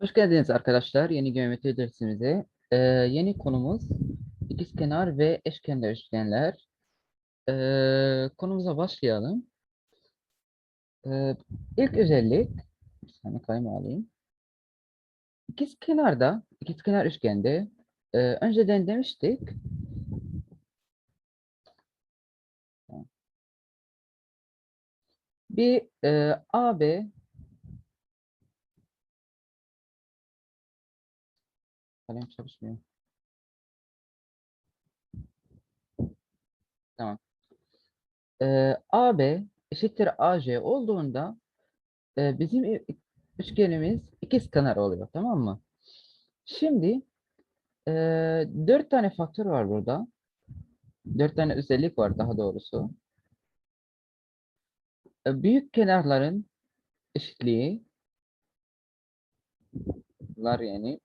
Hoş geldiniz arkadaşlar yeni geometri dersimize. Yeni konumuz ikizkenar ve eşkenar üçgenler. Konumuza başlayalım. İlk özellik, bir saniye kalemi alayım. İkizkenar üçgende önceden demiştik. Bir AB, kalem çalışmıyor. Tamam. AB eşittir AC olduğunda bizim üçgenimiz ikizkenar oluyor, tamam mı? Şimdi dört tane faktör var burada. Dört tane özellik var daha doğrusu. Büyük kenarların eşitliği var yani.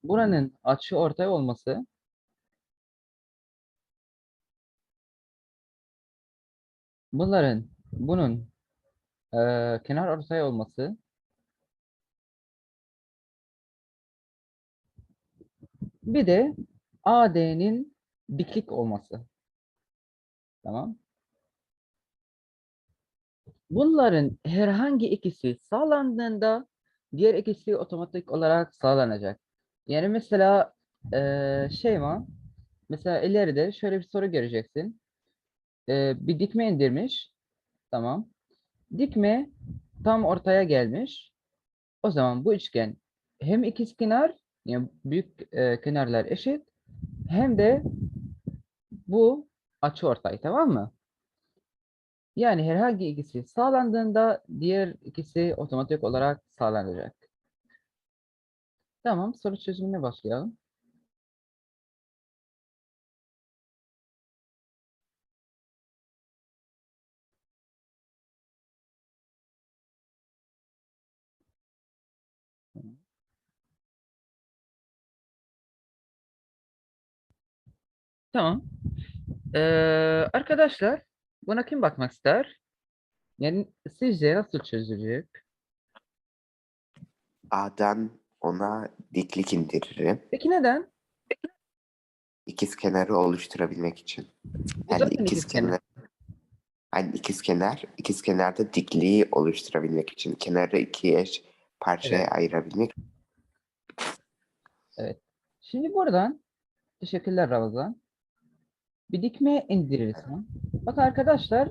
Buranın açıortay olması, bunun kenar ortay olması, bir de AD'nin diklik olması. Tamam. Bunların herhangi ikisi sağlandığında diğer ikisi otomatik olarak sağlanacak. Yani mesela Şeyma, mesela ileride şöyle bir soru göreceksin. Bir dikme indirmiş. Tamam. Dikme tam ortaya gelmiş. O zaman bu üçgen hem ikizkenar, yani büyük kenarlar eşit, hem de bu açıortay, tamam mı? Yani herhangi ikisi sağlandığında diğer ikisi otomatik olarak sağlanacak. Tamam, soru çözümüne başlayalım. Tamam. Ee, Arkadaşlar, buna kim bakmak ister? Yani sizce nasıl çözülecek? A'dan ona diklik indiririm. Peki neden? İkizkenarı oluşturabilmek için. Bu Yani zaten ikizkenar. ikizkenarda dikliği oluşturabilmek için. Kenarı ikiye eş parçaya Evet, ayırabilmek. evet. Şimdi buradan, teşekkürler Ramazan. Bir dikme indirirsen. Bak arkadaşlar,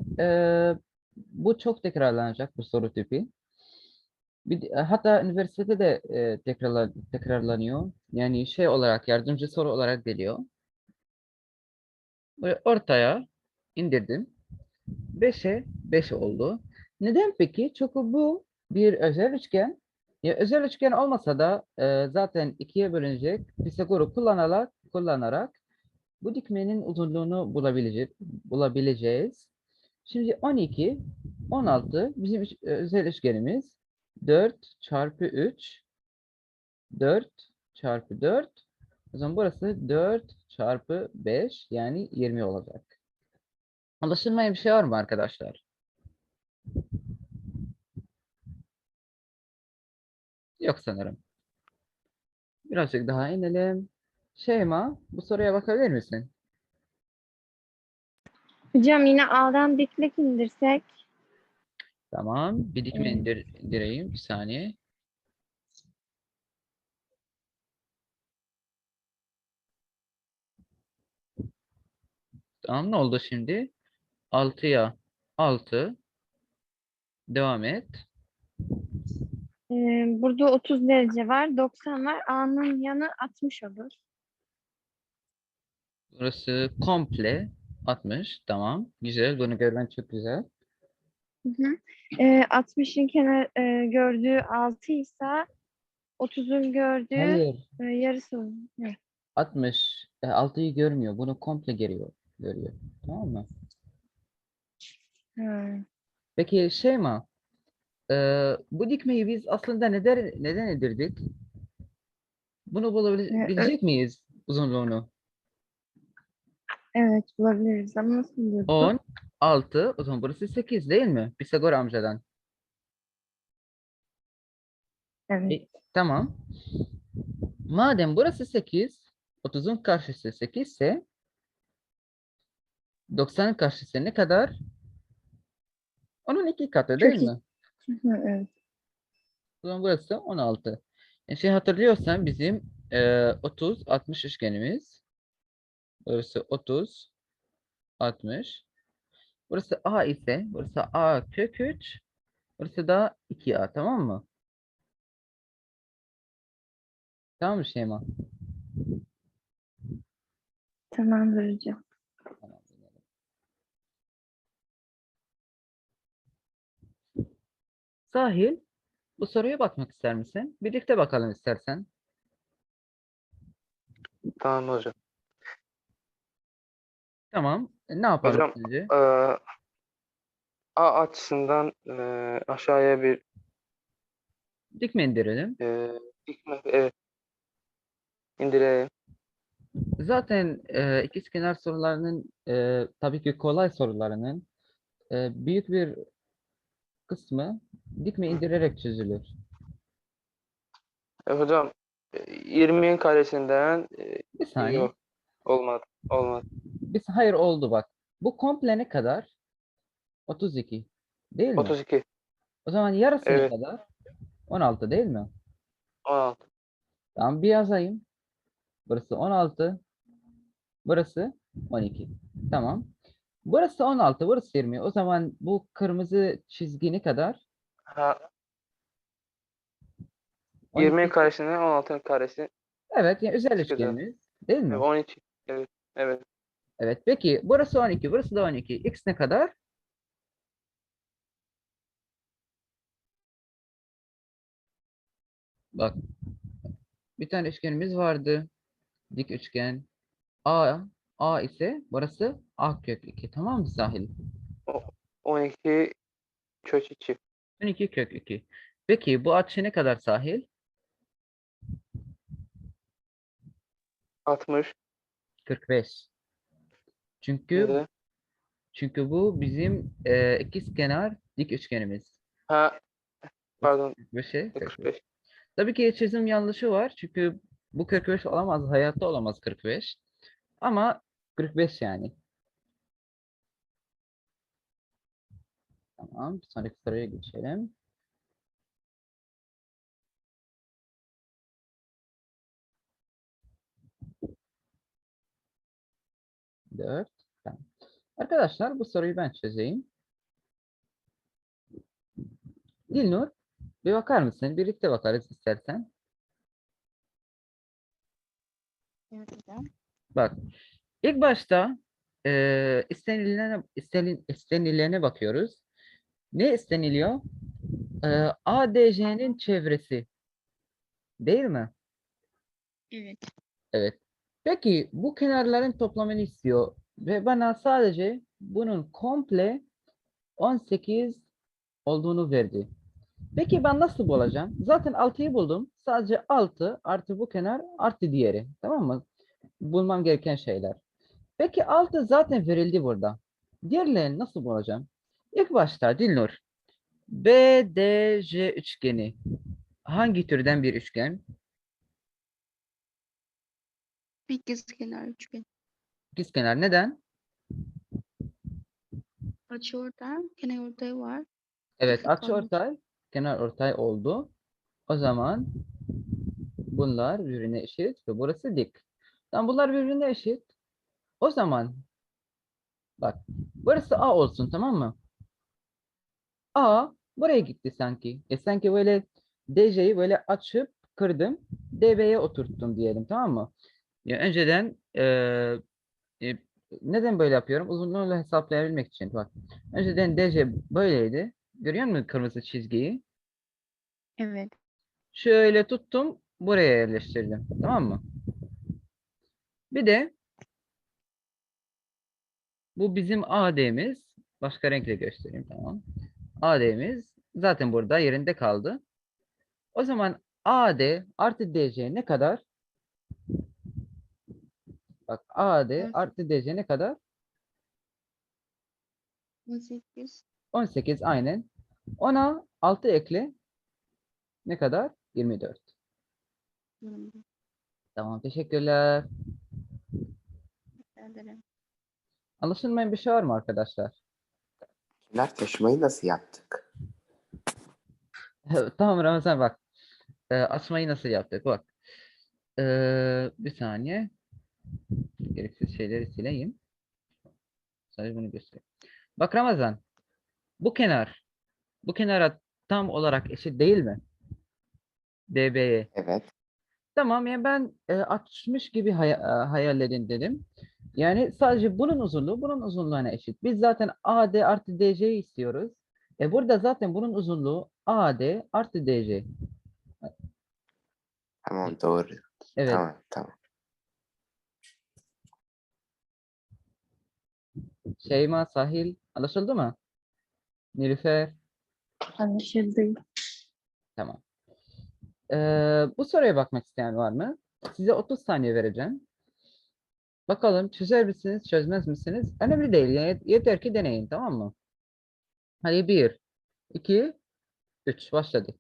bu çok tekrarlanacak bir soru tipi. Hatta üniversitede de tekrarlanıyor. Yani şey olarak, yardımcı soru olarak geliyor. Böyle ortaya indirdim. 5'e 5 oldu. Neden peki? Çünkü bu bir özel üçgen. Ya özel üçgen olmasa da zaten ikiye bölünecek. Pisagor'u kullanarak bu dikmenin uzunluğunu bulabileceğiz. Şimdi 12, 16 bizim özel üçgenimiz. 4 çarpı 3, 4 çarpı 4. O zaman burası 4 çarpı 5, yani 20 olacak. Anlaşılmayan bir şey var mı arkadaşlar? Yok sanırım. Birazcık daha inelim. Şeyma, bu soruya bakabilir misin? Hocam yine A'dan diklik indirsek Tamam. Bir dikme e, indireyim. Bir saniye. Tamam, ne oldu şimdi? 6'ya 6. Devam et. e, burada 30 derece var, 90 var. A'nın yanı 60 olur. Burası komple 60. Tamam. Güzel. Bunu görmen çok güzel. Hı hı. 60'ın gördüğü 6 ise 30'un gördüğü Hayır. yarısı olur. Evet. 60. 6'yı görmüyor. Bunu komple görüyor. Tamam mı? Ha. Peki Şeyma, bu dikmeyi biz aslında neden indirdik? Bunu E, ö- bulabilecek miyiz uzunluğunu? Evet bulabiliriz ama nasıl buluyorduk? 10, 6. O zaman burası 8 değil mi? Pisagor amcadan. Evet. Tamam. Madem burası 8, 30'un karşısı 8 ise 90'ın karşısı ne kadar? Onun 2 katı değil Kök iki. mi? Evet. O zaman burası 16. Şey hatırlıyorsan bizim 30, 60 üçgenimiz. Burası 30, 60. Burası A ise burası A kök 3. Burası da 2A, tamam mı? Tamam mı Şeyma? Tamamdır hocam. Tamam. Sahil, bu soruya bakmak ister misin? Birlikte bakalım istersen. Tamam hocam. Tamam. Ne yapalım Hocam sence? A açısından aşağıya bir Dik mi indirelim? dikme, evet, indireyim. Zaten ikizkenar sorularının tabii ki kolay sorularının büyük bir kısmı dik mi indirerek çözülür. Hocam 20'nin karesinden Bir saniye. yok, olmadı. Olmadı. Hayır oldu bak. Bu komple ne kadar? 32. Değil mi? 32. O zaman yarısı ne Evet. kadar? 16 değil mi? 16. Tamam bir yazayım. Burası 16. Burası 12. Tamam. Burası 16. Burası 20. O zaman bu kırmızı çizgi ne kadar? Ha, 20'nin 12. karesinden 16'nın karesi Evet. Yani özel çıkacak. üçgenimiz. Değil mi? 12. Evet. Evet. Evet. Peki burası 12. Burası da 12. X ne kadar? Bak. Bir tane üçgenimiz vardı. Dik üçgen. A. A ise burası A kök 2. Tamam mı Sahil? 12 kök 2. 12 kök 2. Peki bu açı ne kadar Sahil? 60. 45. Çünkü Neden? çünkü bu bizim ikizkenar dik üçgenimiz. Ha, pardon, 45'e 45. 45. Tabii ki çizim yanlışı var. Çünkü bu 45 olamaz. Hayatta olamaz 45. Ama 45 yani. Tamam. Bir sonraki soruya geçelim. Dört. Tamam. Arkadaşlar bu soruyu ben çözeyim. Dilnur, bir bakar mısın? Birlikte bakarız istersen. Evet hocam. Bak, ilk başta istenilene bakıyoruz. Ne isteniliyor? ADC'nin çevresi. Değil mi? Evet. Evet. Peki bu kenarların toplamını istiyor ve bana sadece bunun komple 18 olduğunu verdi. Peki ben nasıl bulacağım? Zaten 6'yı buldum. Sadece 6 artı bu kenar artı diğeri. Tamam mı? Bulmam gereken şeyler. Peki 6 zaten verildi burada. Diğerlerini nasıl bulacağım? İlk başta Dilnur. BDC üçgeni. Hangi türden bir üçgen? İkizkenar üçgen. İkizkenar. Neden? Açıortay, kenarortay var. Evet, Dik kalmış. açıortay, kenar ortay oldu. O zaman bunlar birbirine eşit ve burası dik. Tamam, bunlar birbirine eşit. O zaman bak, burası A olsun, tamam mı? A buraya gitti sanki. Sanki böyle DC'yi böyle açıp kırdım. DB'ye oturttum diyelim, tamam mı? Ya önceden e, neden böyle yapıyorum? Uzunluğunu hesaplayabilmek için. Bak. Önceden DC böyleydi. Görüyor musun kırmızı çizgiyi? Evet. Şöyle tuttum. Buraya yerleştirdim. Tamam mı? Bir de bu bizim AD'miz. Başka renkle göstereyim. Tamam. AD'miz zaten burada yerinde kaldı. O zaman AD artı DC ne kadar? Bak AD Evet. artı DC ne kadar? 18. 18 aynen. Ona 6 ekle. Ne kadar? 24. 20. Tamam, teşekkürler. Rica ederim. Anlaşılmayan bir şey var mı arkadaşlar? Kenar taşımayı nasıl yaptık? Tamam Ramazan bak. Açmayı nasıl yaptık? Bak. Bir saniye. Gereksiz şeyleri sileyim. Sadece bunu göstereyim. Bak Ramazan. Bu kenar. Bu kenara tam olarak eşit değil mi? DB'ye. Evet. Tamam yani ben 60 gibi hayal edin dedim. Yani sadece bunun uzunluğuna eşit. Biz zaten AD artı DC'yi istiyoruz. Burada zaten bunun uzunluğu AD artı DC. Tamam, doğru. Evet. Tamam. Şeyma, Sahil anlaşıldı mı? Nilüfer. Anlaşıldı. Tamam. Bu soruya bakmak isteyen var mı? Size 30 saniye vereceğim. Bakalım çözer misiniz, çözmez misiniz? Önemli değil. Yani yeter ki deneyin, tamam mı? Hadi 1, 2, 3 başladık.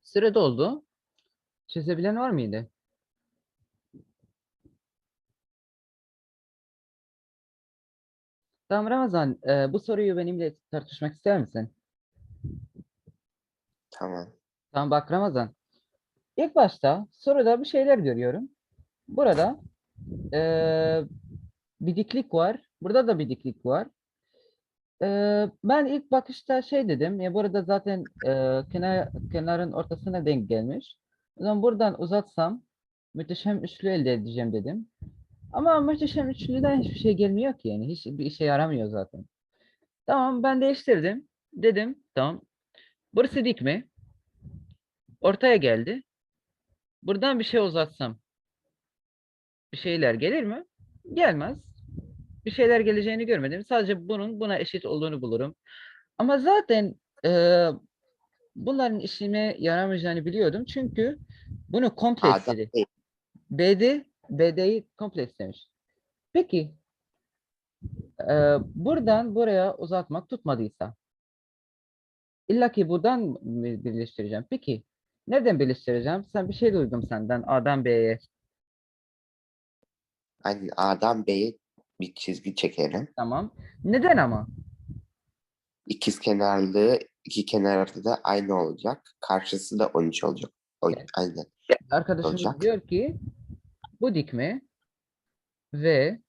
Süre doldu. Çözebilen var mıydı? Tamam Ramazan, bu soruyu benimle tartışmak ister misin? Tamam. Tamam bak Ramazan. İlk başta soruda bir şeyler görüyorum. Burada e, bir diklik var. Burada da bir diklik var. Ben ilk bakışta şey dedim. Ya burada zaten kenarın ortasına denk gelmiş. O zaman buradan uzatsam muhteşem üçlü elde edeceğim dedim. Ama muhteşem üçlüden hiçbir şey gelmiyor ki yani. Hiç bir işe yaramıyor zaten. Tamam ben değiştirdim. Dedim tamam. Burası dik mi? Ortaya geldi. Buradan bir şey uzatsam bir şeyler gelir mi? Gelmez. Bir şeyler geleceğini görmedim. Sadece bunun buna eşit olduğunu bulurum. Ama zaten bunların işime yaramayacağını biliyordum. Çünkü bunu komple A'da istedi. değil. BD'yi komple istemiş. Peki buradan buraya uzatmak tutmadıysa illa ki buradan mı birleştireceğim? Peki nereden birleştireceğim? Sen bir şey duydum senden A'dan B'ye. Hani A'dan B'ye bir çizgi çekelim. Tamam. Neden ama? İkiz kenarlı iki kenarda da aynı olacak. Karşısı da 13 olacak. Aynen Arkadaşımız olacak. diyor ki bu dikme ve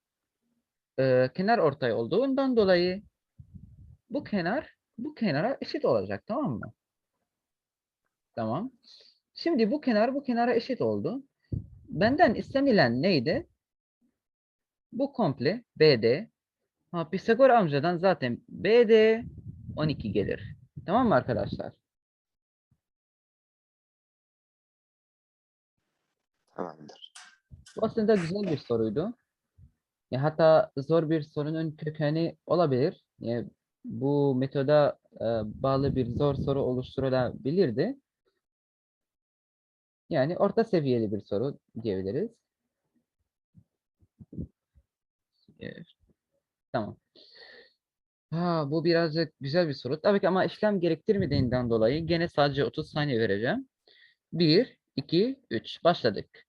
kenar ortay olduğundan dolayı bu kenar bu kenara eşit olacak, tamam mı? Tamam. Şimdi bu kenar bu kenara eşit oldu. Benden istenilen neydi? Bu komple BD. Pisagor amcadan zaten BD 12 gelir. Tamam mı arkadaşlar? Tamamdır. Bu aslında güzel bir soruydu. Ya hatta zor bir sorunun kökeni olabilir. Bu metoda bağlı bir zor soru oluşturulabilirdi. Yani orta seviyeli bir soru diyebiliriz. Evet, tamam. Bu birazcık güzel bir soru. Tabii ki ama işlem gerektirmediğinden dolayı gene sadece 30 saniye vereceğim. 1, 2, 3. Başladık.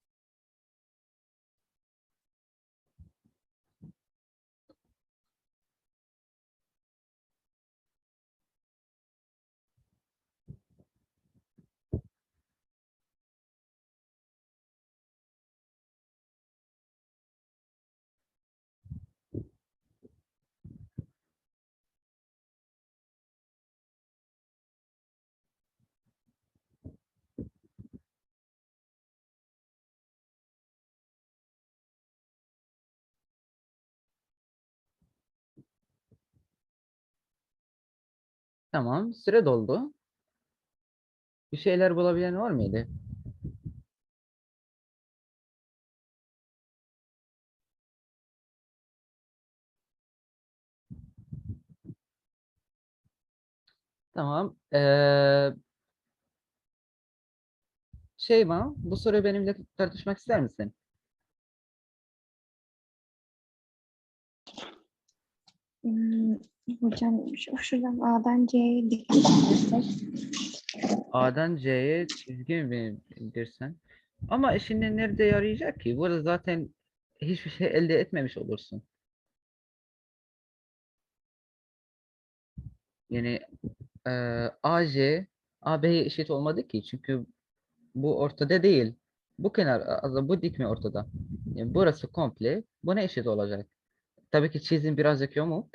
Tamam. Süre doldu. Bir şeyler bulabilen var mıydı? Tamam. Şeyma, bu soruyu benimle tartışmak ister misin? Hmm, hocam şuradan A'dan C'ye dikkat edersek. A'dan C'ye çizgi mi indirsen? Ama işine nerede yarayacak ki? Burada zaten hiçbir şey elde etmemiş olursun. Yani AC, AB'ye eşit olmadı ki. Çünkü bu ortada değil. Bu kenar, bu dikme ortada. Yani burası komple buna eşit olacak. Tabii ki çizim birazcık yamuk.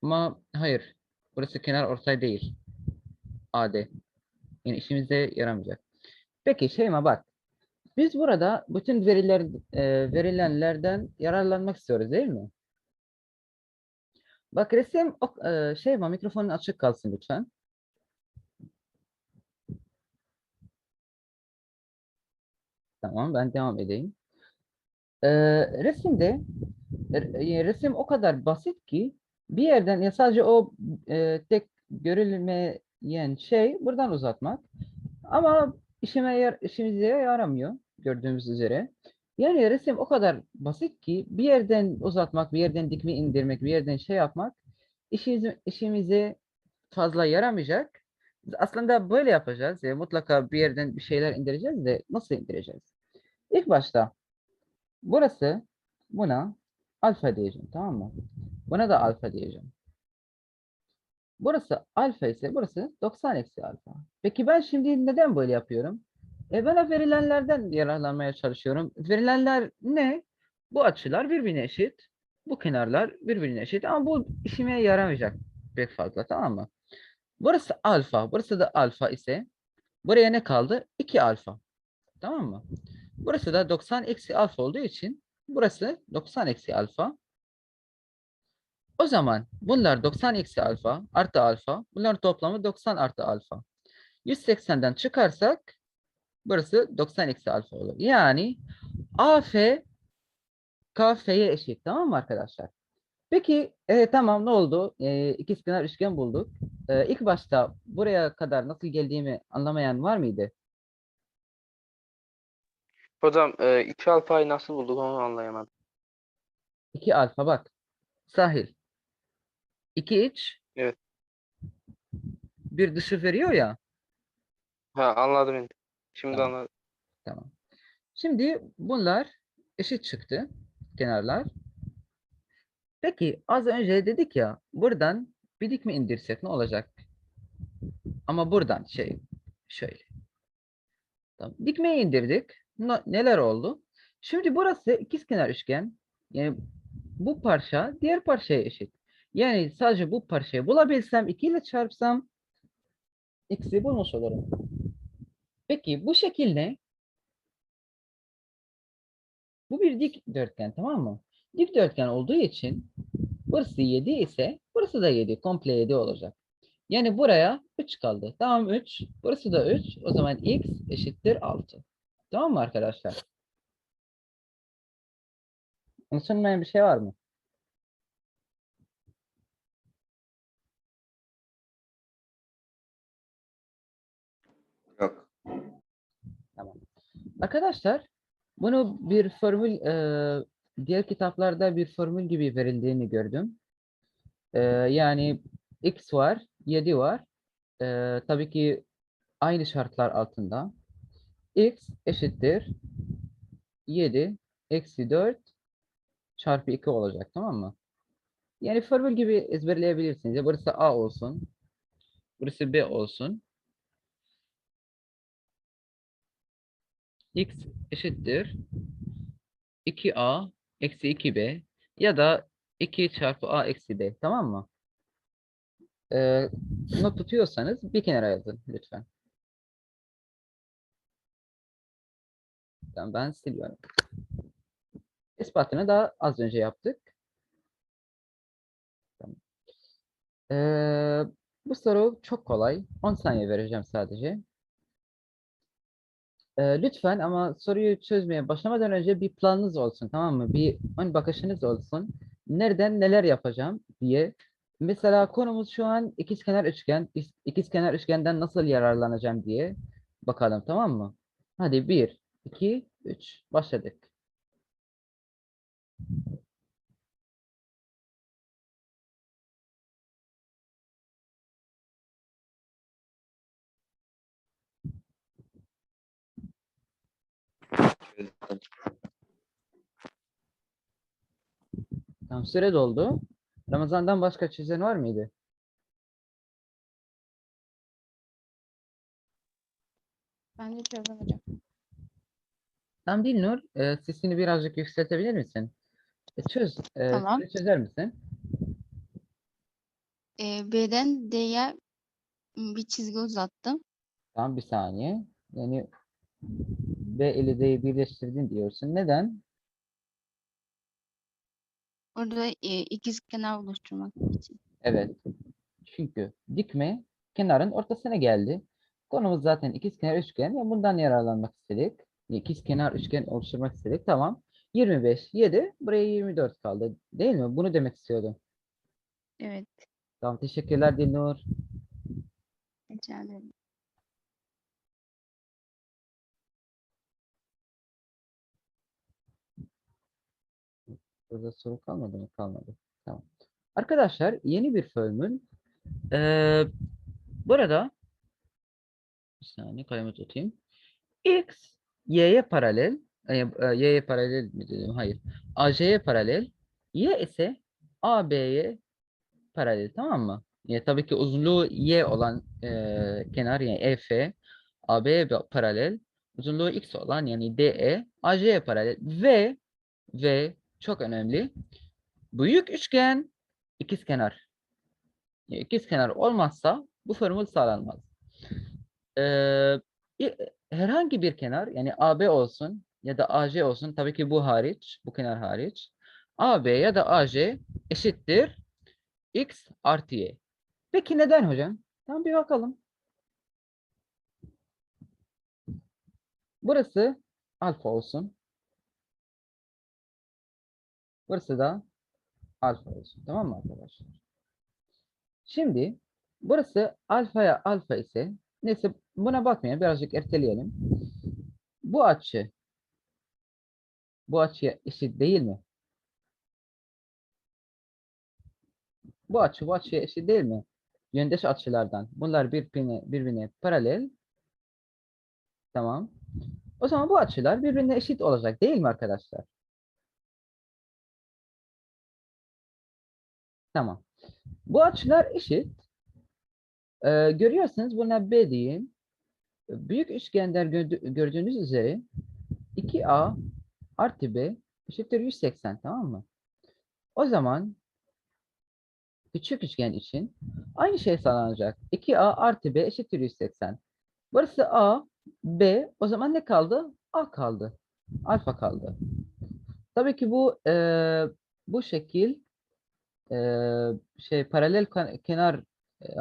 Ama hayır. Burası kenar ortay değil. AD. Yani işimize yaramayacak. Peki Şeyma bak. Biz burada bütün verilenlerden yararlanmak istiyoruz değil mi? Bak resim Şeyma mikrofonun açık kalsın lütfen. Tamam ben devam edeyim. Resimde resim o kadar basit ki bir yerden ya sadece o tek görülmeyen şey buradan uzatmak. Ama işimize yaramıyor gördüğümüz üzere. Yani resim o kadar basit ki bir yerden uzatmak, bir yerden dikme indirmek, bir yerden şey yapmak işimize fazla yaramayacak. Biz aslında böyle yapacağız. Mutlaka bir yerden bir şeyler indireceğiz de nasıl indireceğiz? İlk başta burası buna alfa diyeceğim, tamam mı? Buna da alfa diyeceğim. Burası alfa ise burası 90 eksi alfa. Peki ben şimdi neden böyle yapıyorum? Ben verilenlerden yararlanmaya çalışıyorum. Verilenler ne? Bu açılar birbirine eşit. Bu kenarlar birbirine eşit ama bu işime yaramayacak pek fazla, tamam mı? Burası alfa, burası da alfa ise buraya ne kaldı? 2 alfa. Tamam mı? Burası da 90 eksi alfa olduğu için burası 90 eksi alfa. O zaman bunlar 90 eksi alfa artı alfa. Bunların toplamı 90 artı alfa. 180'den çıkarsak burası 90 eksi alfa olur. Yani AF KF'ye eşit. Tamam mı arkadaşlar? Peki tamam ne oldu? İkizkenar üçgen bulduk. İlk başta buraya kadar nasıl geldiğimi anlamayan var mıydı? Hocam 2 alfayı nasıl bulduk onu anlayamadım. 2 alfa bak. Sahil. 2 iç. Evet. Bir dışı veriyor ya. Ha, anladım şimdi. Şimdi Tamam. anladım. Tamam. Şimdi bunlar eşit çıktı. Kenarlar. Peki az önce dedik ya buradan bir dik mi indirsek ne olacak? Ama buradan şöyle. Tamam. Dikmeyi indirdik. Neler oldu? Şimdi burası ikizkenar üçgen. Yani bu parça diğer parçaya eşit. Yani sadece bu parçayı bulabilsem 2 ile çarpsam x'i bulmuş olurum. Peki bu şekilde bu bir dikdörtgen, tamam mı? Dikdörtgen olduğu için burası 7 ise burası da 7. Komple 7 olacak. Yani buraya 3 kaldı. Tamam 3. Burası da 3. O zaman x eşittir 6. Tamam mı arkadaşlar? Unutulmayan bir şey var mı? Yok. Tamam. Arkadaşlar bunu bir formül diğer kitaplarda bir formül gibi verildiğini gördüm. Yani x var, 7 var. Tabii ki aynı şartlar altında. X eşittir 7 eksi 4 çarpı 2 olacak, tamam mı? Yani formül gibi ezberleyebilirsiniz. Ya burası A olsun, burası B olsun. X eşittir 2A eksi 2B ya da 2 çarpı A eksi B, tamam mı? Not tutuyorsanız bir kenara yazın lütfen. Ben siliyorum. İspatını da az önce yaptık. Tamam. Ee, Bu soru çok kolay. 10 saniye vereceğim sadece. Lütfen ama soruyu çözmeye başlamadan önce bir planınız olsun, tamam mı? Bir ön bakışınız olsun. Nereden neler yapacağım diye. Mesela konumuz şu an ikizkenar üçgen. İkizkenar üçgenden nasıl yararlanacağım diye bakalım, tamam mı? Hadi 1, 2, 3 başladık. Çözdüm. Tamam, süre doldu. Ramazan'dan başka çizen var mıydı? Ben de çözdüm hocam. Tamam Dilnur, sesini birazcık yükseltebilir misin? Çöz, Tamam. çözer misin? B'den D'ye bir çizgi uzattım. Tamam, bir saniye. Yani B ile D'yi birleştirdin diyorsun. Neden? Orada ikizkenar oluşturmak için. Evet. Çünkü dikme kenarın ortasına geldi. Konumuz zaten ikizkenar üçgen. Ya bundan yararlanmak istedik. İkizkenar üçgen oluşturmak istedik. Tamam. 25, 7. Buraya 24 kaldı. Değil mi? Bunu demek istiyordum. Evet. Tamam. Teşekkürler Dilnur. Rica ederim. Burada soru kalmadı mı? Kalmadı. Tamam. Arkadaşlar yeni bir formül. Ee, burada bir saniye kalemi tutayım. X y'ye paralel. Y'ye paralel mi dedim? Hayır. AC'ye paralel. Y ise AB'ye paralel, tamam mı? Tabii ki uzunluğu y olan kenar yani EF AB'ye paralel. Uzunluğu x olan yani DE AC'ye paralel ve çok önemli. Büyük üçgen ikizkenar. İkizkenar olmazsa bu formül sağlanmaz. Ee, herhangi bir kenar yani AB olsun ya da AC olsun, tabii ki bu hariç, bu kenar hariç. AB ya da AC eşittir X artı Y. Peki neden hocam? Tamam, bir bakalım. Burası alfa olsun. Burası da alfa olsun. Tamam mı arkadaşlar? Şimdi burası alfaya alfa ise, neyse buna bakmayalım, birazcık erteleyelim. Bu açı bu açıya eşit değil mi? Bu açıya eşit değil mi? Yöndeş açılardan. Bunlar birbirine paralel. Tamam. O zaman bu açılar birbirine eşit olacak değil mi arkadaşlar? Tamam. Bu açılar eşit. Görüyorsunuz buna B diyeyim. Büyük üçgender gördüğünüz üzere 2A artı B eşittir 180, tamam mı? O zaman küçük üçgen için aynı şey sağlanacak. 2A artı B eşittir 180. Burası A, B. O zaman ne kaldı? A kaldı. Alfa kaldı. Tabii ki bu şekil paralel kenar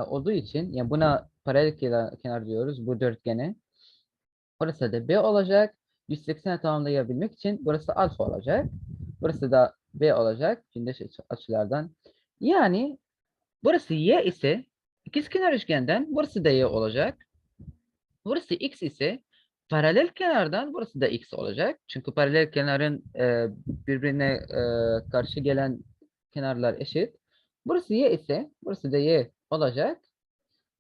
olduğu için, yani buna paralel kenar diyoruz bu dörtgene. Burası da B olacak. 180'e tamamlayabilmek için burası alfa olacak. Burası da B olacak. Gündeş açılardan. Yani burası Y ise ikizkenar üçgenden burası da Y olacak. Burası X ise paralel kenardan burası da X olacak. Çünkü paralel kenarın birbirine karşı gelen kenarlar eşit. Burası Y ise burası da Y olacak.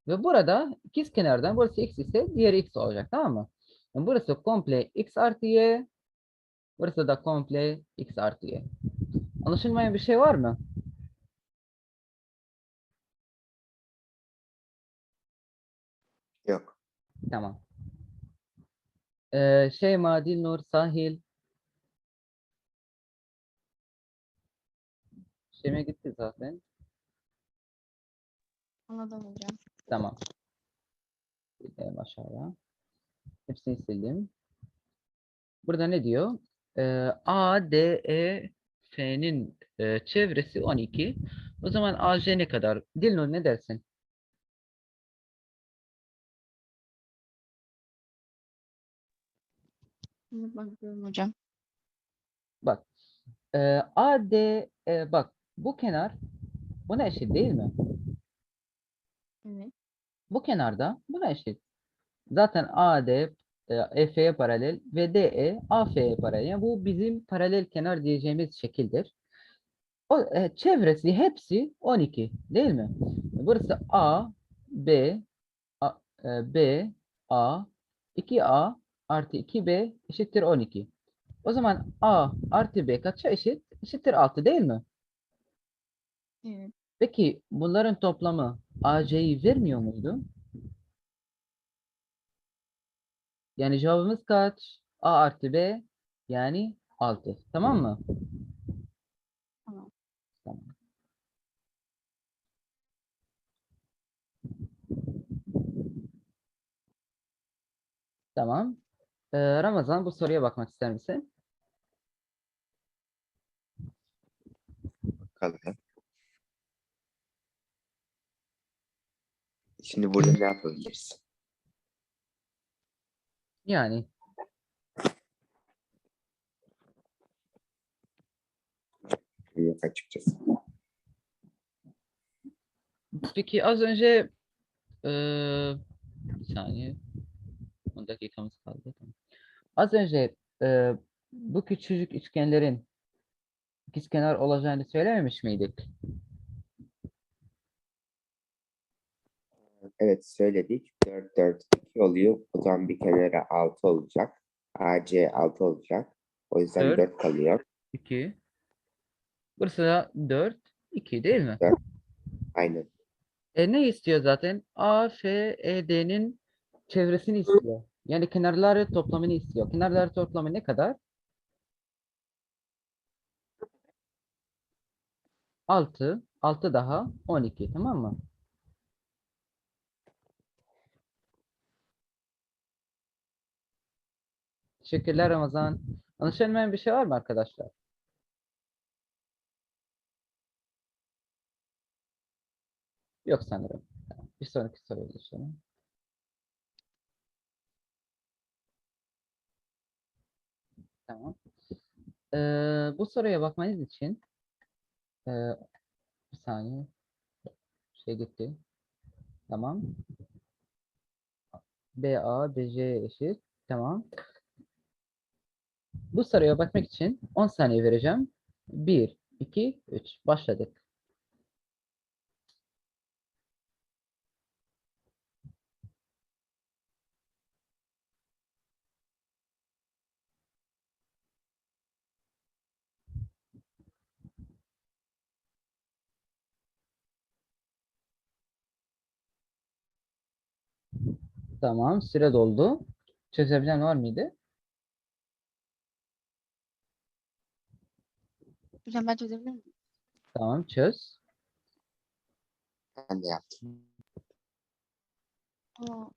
Ve burada ikiz kenardan burası X ise diğeri X olacak, tamam mı? Yani burası komple X artı Y. Burası da komple X artı Y. Anlaşılmayan bir şey var mı? Yok. Tamam. Şeyma, Dilnur, Sahil. Şeyma gitti zaten. Anladım hocam. Tamam. Gidelim aşağıya. Hepsini sildim. Burada ne diyor? A, D, E, F'nin çevresi 12. O zaman AC ne kadar? Dilnur ne dersin? Şimdi bakıyorum hocam. Bak. AD bak bu kenar buna eşit değil mi? Evet. Bu kenarda buna eşit. Zaten AD EF'ye paralel ve DE AF'ye paralel. Yani bu bizim paralel kenar diyeceğimiz şekildir. O çevresi hepsi 12 değil mi? Burası A, B, B, A, 2A artı 2B eşittir 12. O zaman A artı B kaça eşit? Eşittir 6 değil mi? Evet. Peki bunların toplamı AC'yi vermiyor muydu? Yani cevabımız kaç? A artı B yani 6. Tamam mı? Tamam. Tamam. Tamam. Ramazan bu soruya bakmak ister misin? Bakalım. Şimdi burada ne yapabiliriz? Yani Yok açıkçası. peki az önce bir saniye 10 dakikamız kaldı. Tamam. Az önce bu küçücük üçgenlerin ikizkenar olacağını söylememiş miydik? Evet söyledik. 4, 4, 2 oluyor. O zaman bir kenara 6 olacak. AC 6 olacak. O yüzden 4, 4 kalıyor. 2. Burası da 4, 2 değil mi? Aynen. Ne istiyor zaten? A, F, E, D'nin çevresini istiyor. Yani kenarları toplamını istiyor. Kenarları toplamı ne kadar? 6, 6 daha 12, tamam mı? Teşekkürler Ramazan. Anlaşılmayan bir şey var mı arkadaşlar? Yok sanırım. Tamam. Bir sonraki soruya geçelim. Tamam. Bu soruya bakmanız için bir saniye şey gitti. Tamam. BA, BC eşit. Tamam. Bu soruya bakmak için 10 saniye vereceğim. 1, 2, 3. Başladık. Tamam. Süre doldu. Çözebilen var mıydı? Hocam ben çözebilir miyim? Tamam. Çöz. Ben de yaptım. O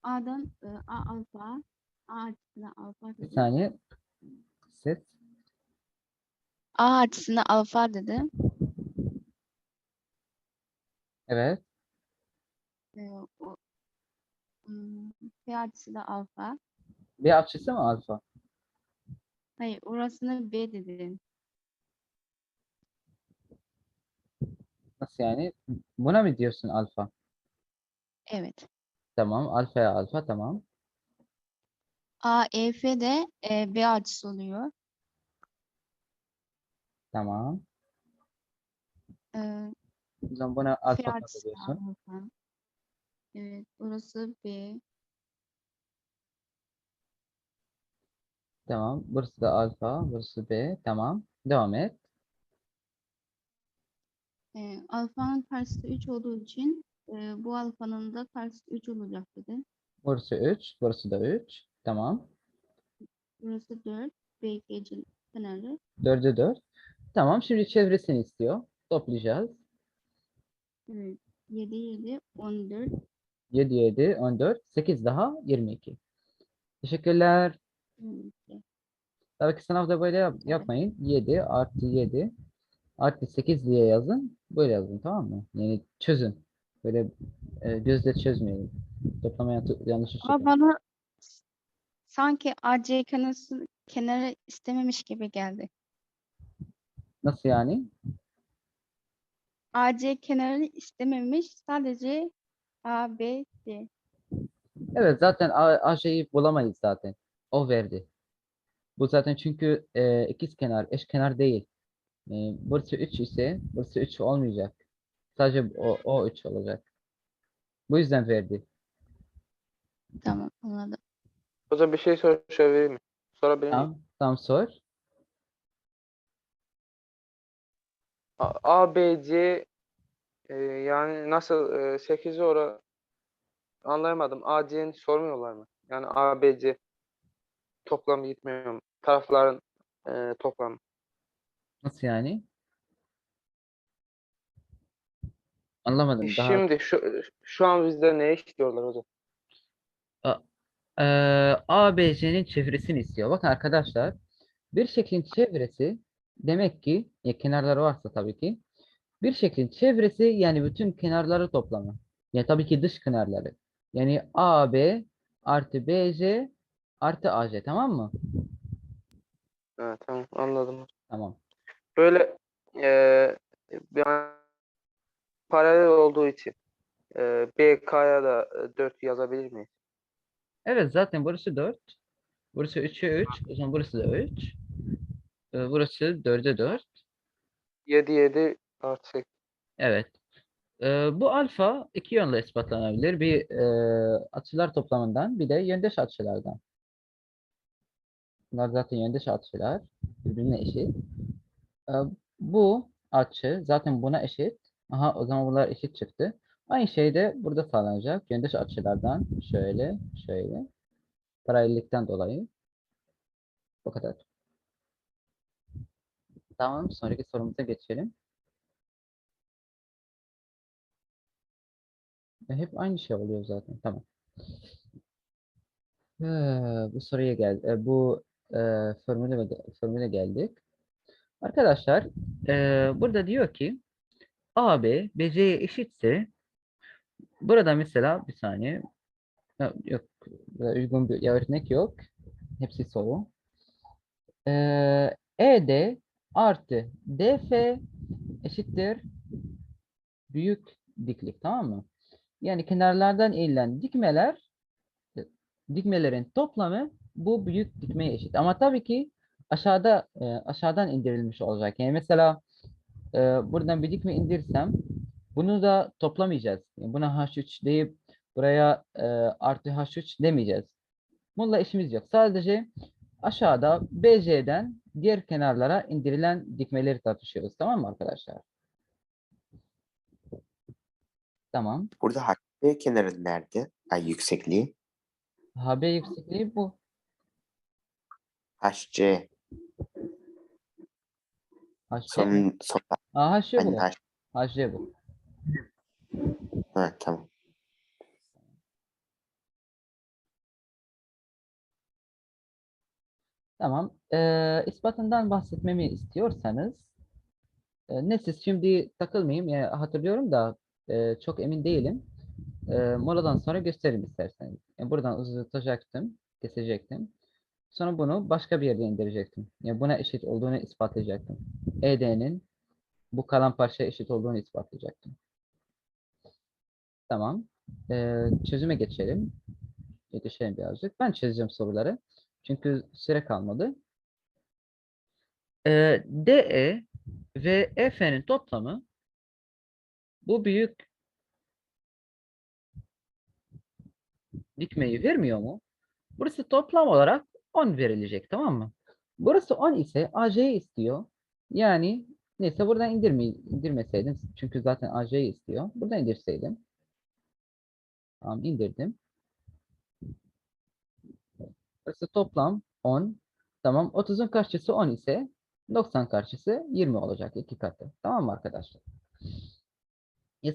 A'dan A alfa, A açısına alfa Bir dedi. saniye. Ses. A açısına alfa dedi. Evet. O B açısı da alfa. B açısı mı alfa? Hayır, orasını B dedi. Nasıl yani? Buna mı diyorsun alfa? Evet. Tamam. Alfaya alfa. Tamam. A, E, F de B açısı oluyor. Tamam. E, O zaman buna F alfa kabul açısı da ediyorsun. alfa. Evet, orası B. Tamam. Burası da alfa. Burası B. Tamam. Devam et. Alfanın karşısı 3 olduğu için bu alfanın da karşısı 3 olacak dedi. Burası 3. Burası da 3. Tamam. Burası 4. BKC kenarı. 4'e 4. Tamam. Şimdi çevresini istiyor. Toplayacağız. Evet. 7, 7, 14. 7, 7, 14. 8 daha 22. Teşekkürler. 22. Tabii ki sınavda böyle yapmayın. 7 artı 7 artı 8 diye yazın. Böyle yazın, tamam mı? Yani çözün. Böyle gözle çözmeyin. Toplama yanlışı Ama çıkar. bana sanki AC kenarı istememiş gibi geldi. Nasıl yani? AC kenarını istememiş, sadece A, B, C. Evet, zaten AJ'yi bulamayız zaten. O verdi. Bu zaten çünkü ikizkenar, eşkenar değil. Burası 3 ise burası 3 olmayacak. Sadece o 3 olacak. Bu yüzden verdi. Tamam, anladım. Hocam bir şey sorabilir miyim? Sorabilir miyim? Tamam, tamam sor. A, B, C yani nasıl 8'i anlayamadım. A, C'ni sormuyorlar mı? Yani A, B, C toplamı gitmiyor mu? Tarafların toplamı. Nasıl yani? Anlamadım. Daha Şimdi şu an bizde ne istiyorlar hocam? A- ABC'nin çevresini istiyor. Bakın arkadaşlar, bir şeklin çevresi demek ki kenarları varsa tabii ki bir şeklin çevresi yani bütün kenarları toplamı. Yani tabii ki dış kenarları. Yani AB artı BC artı AC, tamam mı? Evet, tamam, anladım. Tamam. Böyle yani paralel olduğu için BK'ya da 4 yazabilir miyiz? Evet, zaten burası 4. Burası 3'e 3. O zaman burası da 3. Burası 4'e 4. 7, 7 artı 8. Evet. Bu alfa iki yönle ispatlanabilir. Bir açılar toplamından, bir de yöndeş açılardan. Bunlar zaten yöndeş açılar. Birbirine eşit. Ee, Bu açı zaten buna eşit. Aha, o zaman bunlar eşit çıktı. Aynı şey de burada sağlanacak. Yöndeş açılardan şöyle, şöyle. Paralellikten dolayı. Bu kadar. Tamam, sonraki sorumuza geçelim. Hep aynı şey oluyor zaten. Tamam. Bu soruya gel. Bu formüle geldik. Arkadaşlar, burada diyor ki AB BC'ye eşitse burada mesela bir saniye. Ha, yok. Burada uygun bir örnek yok. Hepsi soru. ED artı DF eşittir büyük diklik, tamam mı? Yani kenarlardan eğilen dikmelerin toplamı bu büyük dikmeye eşit. Ama tabii ki aşağıdan indirilmiş olacak. Yani mesela buradan bir dikme indirsem bunu da toplamayacağız. Yani buna H3 deyip buraya artı H3 demeyeceğiz. Bununla işimiz yok. Sadece aşağıda BC'den diğer kenarlara indirilen dikmeleri tartışıyoruz. Tamam mı arkadaşlar? Tamam. Burada HB kenarı nerede? Ay, yüksekliği. HB yüksekliği bu. HC HC mi? son HC aynen bu. HC bu. Ha, tamam. Tamam. İspatından bahsetmemi istiyorsanız neyse şimdi takılmayayım. Yani hatırlıyorum da çok emin değilim. Moladan sonra gösteririm isterseniz. Yani buradan uzatacaktım, kesecektim. Sonra bunu başka bir yerde indirecektim. Yani buna eşit olduğunu ispatlayacaktım. ED'nin bu kalan parçaya eşit olduğunu ispatlayacaktım. Tamam. Çözüme geçelim. Yetişelim birazcık. Ben çözeceğim soruları. Çünkü süre kalmadı. DE ve EF'nin toplamı bu büyük dikmeyi vermiyor mu? Burası toplam olarak 10 verilecek, tamam mı? Burası 10 ise AC'yi istiyor. Yani neyse buradan indirmeseydim. Çünkü zaten AC'yi istiyor. Buradan indirseydim. Tamam, indirdim. Burası toplam 10. Tamam, 30'un karşısı 10 ise 90 karşısı 20 olacak, iki katı. Tamam mı arkadaşlar?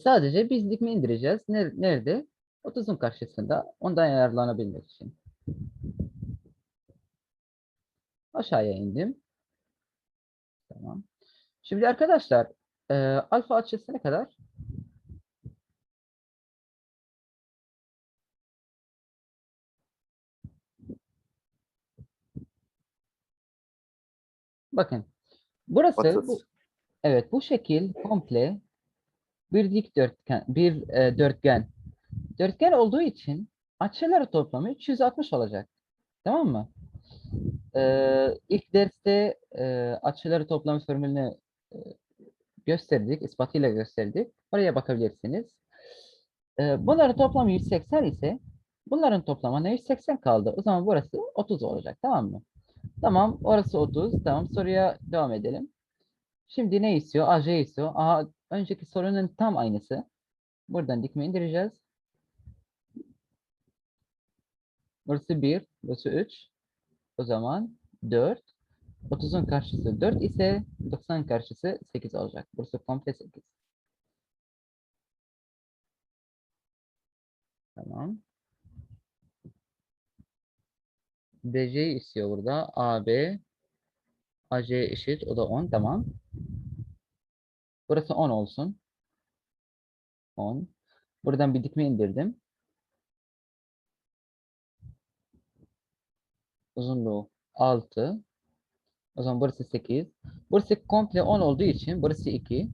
Sadece biz dikme indireceğiz. Nerede? 30'un karşısında, ondan yararlanabilmek için. Aşağıya indim. Tamam. Şimdi arkadaşlar alfa açısı ne kadar? Bakın. Burası 30. evet, bu şekil komple bir dikdörtgen, bir dörtgen. Dörtgen olduğu için açıları toplamı 360 olacak. Tamam mı? İlk derste açıları toplamı formülünü e, gösterdik, ispatıyla gösterdik. Oraya bakabilirsiniz. Bunların toplamı 180 ise bunların toplamı 180 kaldı. O zaman burası 30 olacak. Tamam mı? Tamam, orası 30. Tamam, soruya devam edelim. Şimdi ne istiyor? AC istiyor. Aha, önceki sorunun tam aynısı. Buradan dikme indireceğiz. Burası 1, burası 3. O zaman 4. 30'un karşısı 4 ise 90'ın karşısı 8 olacak. Burası komple 8. Tamam. BC istiyor burada. AB, AC eşit. O da 10. Tamam. Burası 10 olsun. 10. Buradan bir dikme indirdim. Uzunluğu 6. O zaman burası 8. Burası komple 10 olduğu için burası 2.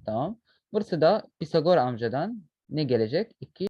Tamam. Burası da Pisagor amcadan ne gelecek? 2.